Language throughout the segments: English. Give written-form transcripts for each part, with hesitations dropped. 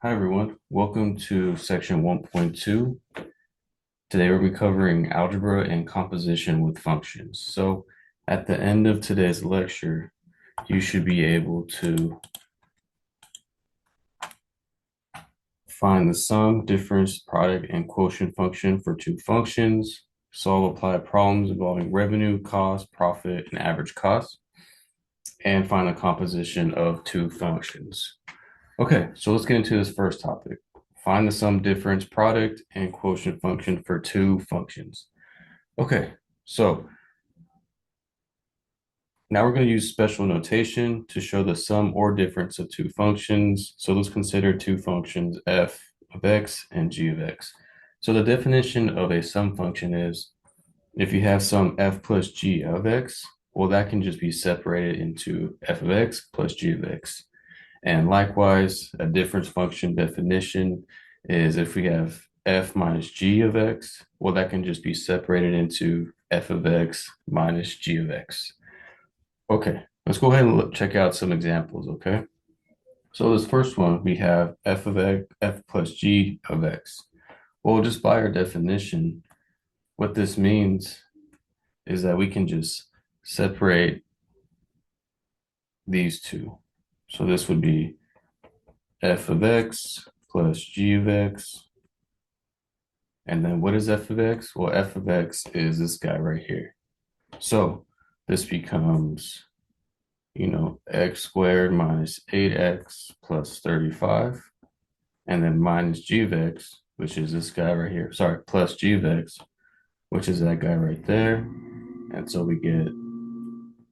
Hi everyone, welcome to section 1.2. Today we'll be covering algebra and composition with functions. So at the end of today's lecture, you should be able to find the sum, difference, product, and quotient function for two functions, solve applied problems involving revenue, cost, profit, and average cost, and find the composition of two functions. Okay, so let's get into this first topic. Find the sum, difference, product, and quotient function for two functions. Okay, so now we're going to use special notation to show the sum or difference of two functions. So let's consider two functions f of x and g of x. So the definition of a sum function is if you have some f plus g of x, well, that can just be separated into f of x plus g of x. And likewise, a difference function definition is if we have f minus g of x, well, that can just be separated into f of x minus g of x. Okay, let's go ahead and check out some examples, okay? So this first one, we have f of x, f plus g of x. Well, just by our definition, what this means is that we can just separate these two. So this would be f of x plus g of x. And then what is f of x? Well, f of x is this guy right here. So this becomes, x squared minus 8x plus 35. And then minus g of x, which is this guy right here. Sorry, plus g of x, which is that guy right there. And so we get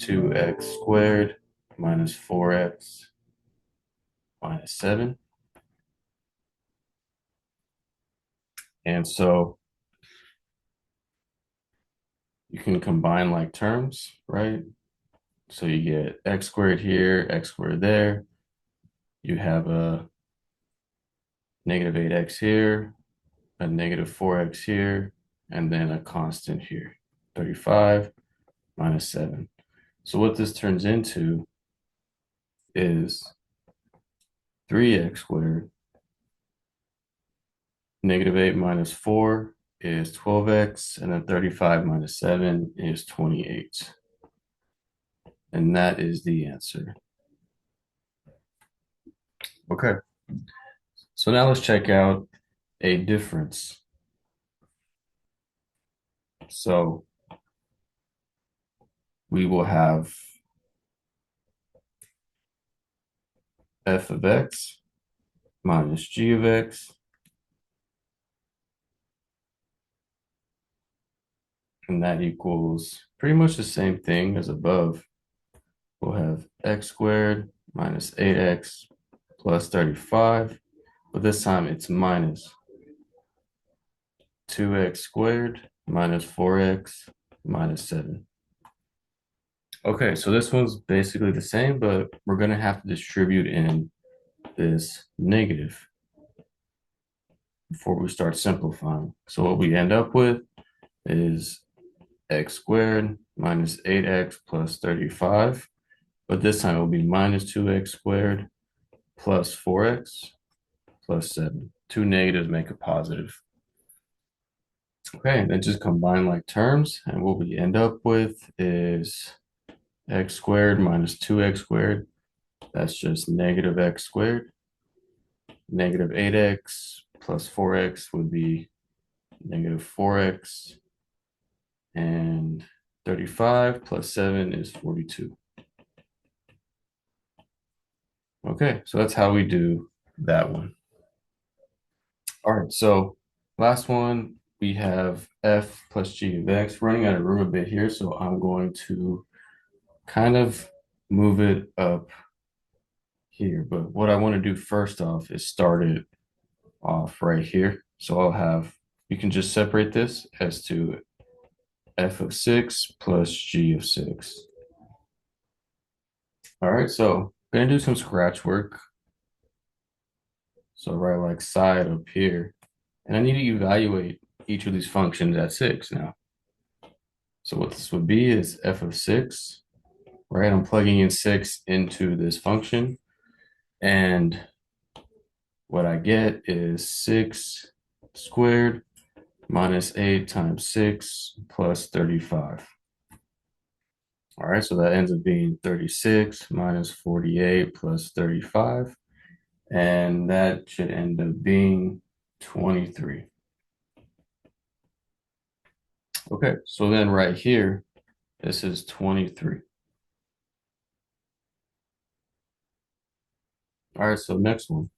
2x squared minus 4x minus 7. And so you can combine like terms, right? So you get x squared here, x squared there. You have a negative 8x here, a negative 4x here, and then a constant here, 35 minus 7. So what this turns into is 3x squared. Negative 8 minus 4 is 12x, and then 35 minus 7 is 28. And that is the answer. Okay, so now let's check out a difference. So we will have f of x minus g of x, and that equals pretty much the same thing as above. We'll have x squared minus 8x plus 35, but this time it's minus 2x squared minus 4x minus 7. Okay, so this one's basically the same, but we're going to have to distribute in this negative before we start simplifying. So what we end up with is x squared minus 8x plus 35, but this time it will be minus 2x squared plus 4x plus 7. Two negatives make a positive. Okay, and then just combine like terms, and what we end up with is x squared minus 2x squared. That's just negative x squared. Negative 8x plus 4x would be negative 4x. And 35 plus 7 is 42. Okay, so that's how we do that one. All right, so last one, we have f plus g of x. Running out of room a bit here, so I'm going to kind of move it up here. But what I want to do first off is start it off right here. So I'll have, you can just separate this as to f of 6 plus g of 6. All right, so I'm gonna do some scratch work. So right like side up here. And I need to evaluate each of these functions at 6 now. So what this would be is f of 6, right? I'm plugging in 6 into this function. And what I get is 6 squared minus 8 times 6 plus 35. All right, so that ends up being 36 minus 48 plus 35. And that should end up being 23. Okay, so then right here, this is 23. All right, so next one,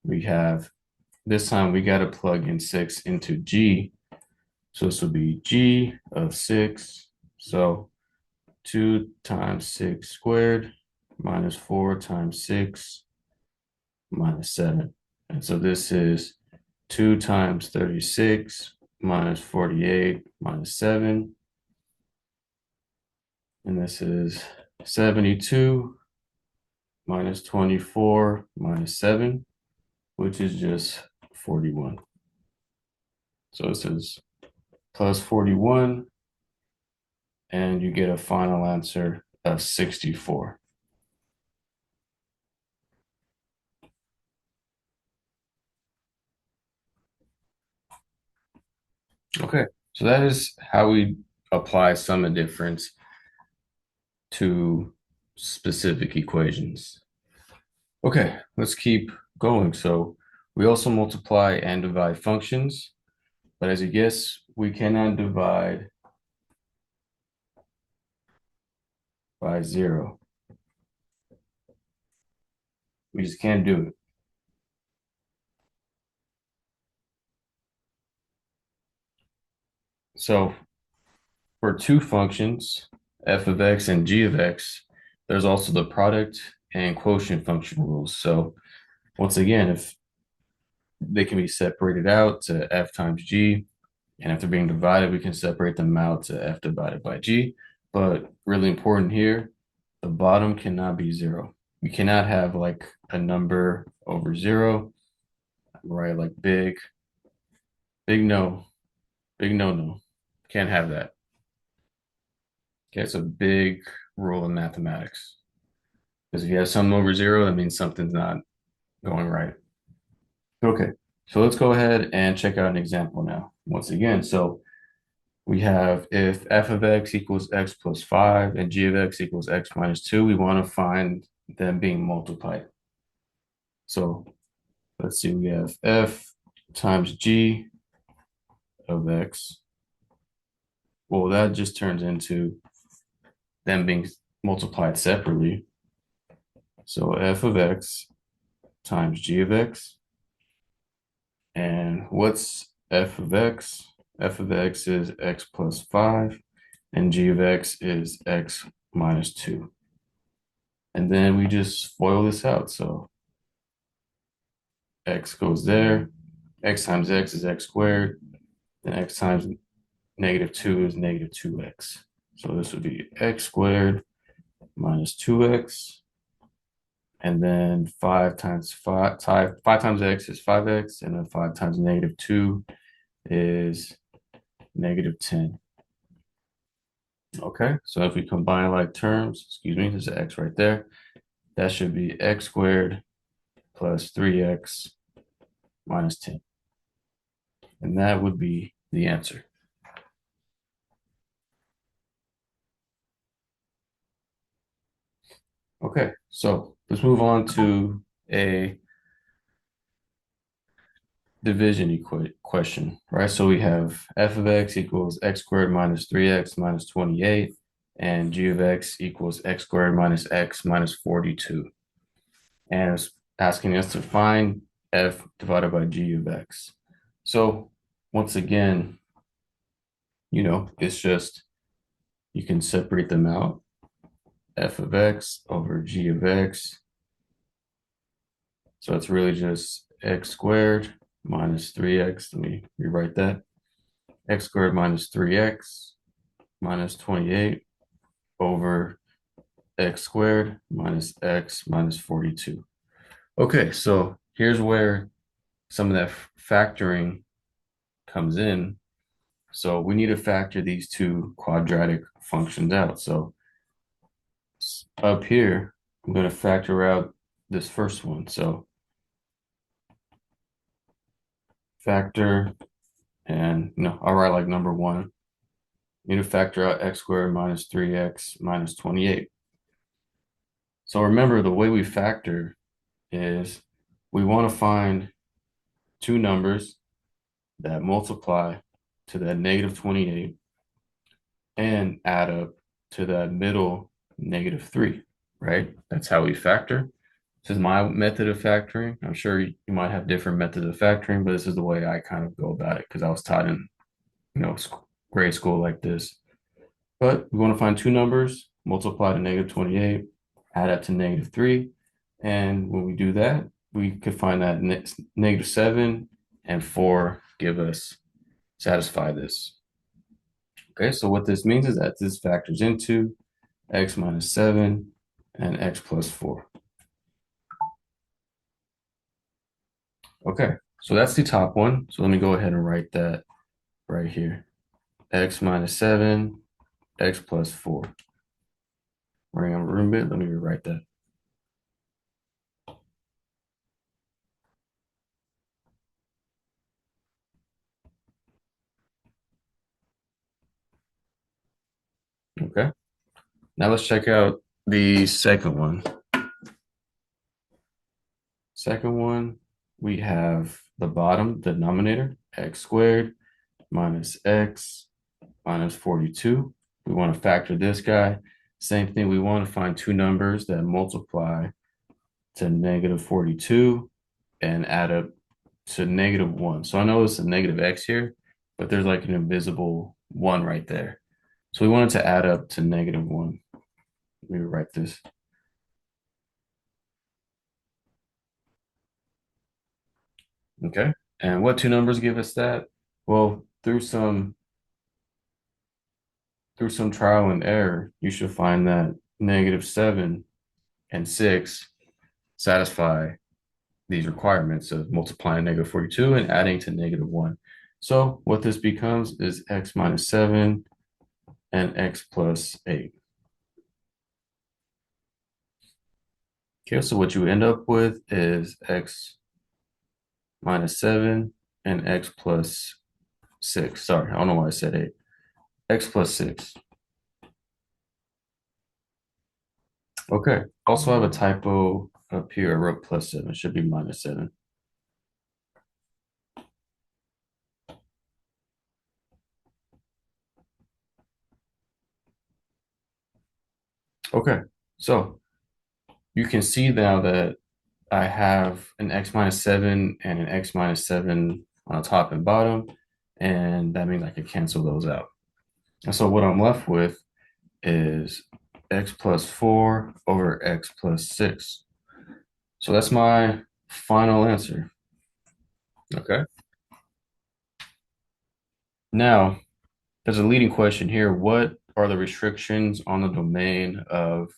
we have, this time we got to plug in 6 into G. So this will be G of 6. So 2 times 6 squared minus 4 times 6 minus 7. And so this is 2 times 36 minus 48 minus 7. And this is 72 minus 24 minus 7, which is just 41. So this is plus 41, and you get a final answer of 64. Okay, so that is how we apply sum and difference to specific equations. Okay, let's keep going. So we also multiply and divide functions, but as you guess, we cannot divide by 0. We just can't do it. So for two functions, f of x and g of x, there's also the product and quotient function rules. So once again, if they can be separated out to f times g, and if they're being divided, we can separate them out to f divided by g. But really important here, the bottom cannot be 0. You cannot have like a number over 0, right? Like big no, big no. Can't have that. Okay, it's a big rule in mathematics. Because if you have something over 0, that means something's not going right. Okay, so let's go ahead and check out an example now. Once again, so we have if f of x equals x plus 5 and g of x equals x minus 2, we want to find them being multiplied. So let's see, we have f times g of x. Well, that just turns into them being multiplied separately. So f of x times g of x. And what's f of x? F of x is x plus 5, and g of x is x minus 2. And then we just FOIL this out. So x goes there, x times x is x squared, and x times negative 2 is negative 2x. So this would be x squared minus 2x, and then 5 times 5 times x is 5x, and then 5 times negative 2 is negative 10. Okay, so if we combine like terms, excuse me, there's an x right there. That should be x squared plus 3x minus 10. And that would be the answer. Okay, so let's move on to a division question, right? So we have f of x equals x squared minus 3x minus 28, and g of x equals x squared minus x minus 42. And it's asking us to find f divided by g of x. So once again, it's just, you can separate them out. F of x over g of x. So it's really just x squared minus 3x. Let me rewrite that. X squared minus 3x minus 28 over x squared minus x minus 42. Okay, so here's where some of that factoring comes in. So we need to factor these two quadratic functions out. So up here, I'm going to factor out this first one. So factor, and I'll write like number one. Need to factor out x squared minus 3x minus 28. So remember, the way we factor is we want to find two numbers that multiply to that negative 28 and add up to that middle negative 3, right? That's how we factor. This is my method of factoring. I'm sure you might have different methods of factoring, but this is the way I kind of go about it because I was taught in, grade school like this. But we want to find two numbers, multiply to negative 28, add up to negative 3. And when we do that, we could find that negative 7 and 4 satisfy this. Okay, so what this means is that this factors into x minus 7 and x plus 4. Okay, so that's the top one. So let me go ahead and write that right here. X minus 7, x plus 4. Running on room bit, let me rewrite that. Okay, now let's check out the second one. Second one, we have the bottom denominator, x squared minus x minus 42. We want to factor this guy. Same thing, we want to find two numbers that multiply to negative 42 and add up to negative 1. So I know it's a negative x here, but there's like an invisible 1 right there. So we want it to add up to negative 1. Let me write this. Okay. And what two numbers give us that? Well, through some trial and error, you should find that negative 7 and 6 satisfy these requirements of multiplying negative 42 and adding to negative 1. So what this becomes is x minus 7 and x plus 8. Okay, so what you end up with is x minus 7 and x plus 6. Sorry, I don't know why I said 8. X plus 6. Okay, also have a typo up here. I wrote plus 7. It should be minus 7. Okay, so you can see now that I have an x minus 7 and an x minus 7 on the top and bottom, and that means I can cancel those out. And so what I'm left with is x plus 4 over x plus 6. So that's my final answer. Okay. Now, there's a leading question here. What are the restrictions on the domain of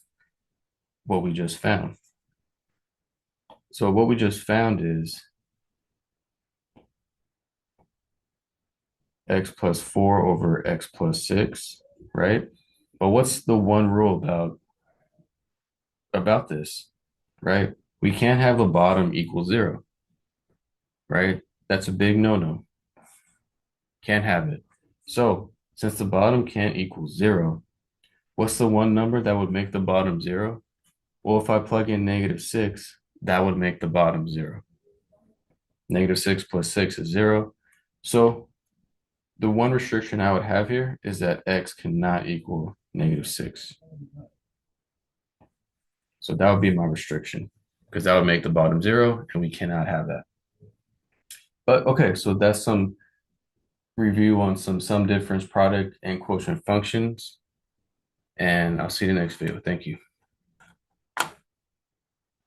what we just found? So what we just found is x plus 4 over x plus 6, right? But what's the one rule about this, right? We can't have the bottom equal 0, right? That's a big no-no. Can't have it. So since the bottom can't equal 0, what's the one number that would make the bottom 0? Well, if I plug in negative 6, that would make the bottom 0. Negative 6 plus 6 is 0. So the one restriction I would have here is that x cannot equal negative 6. So that would be my restriction because that would make the bottom 0 and we cannot have that. But okay, so that's some review on some sum difference product and quotient functions. And I'll see you in the next video. Thank you.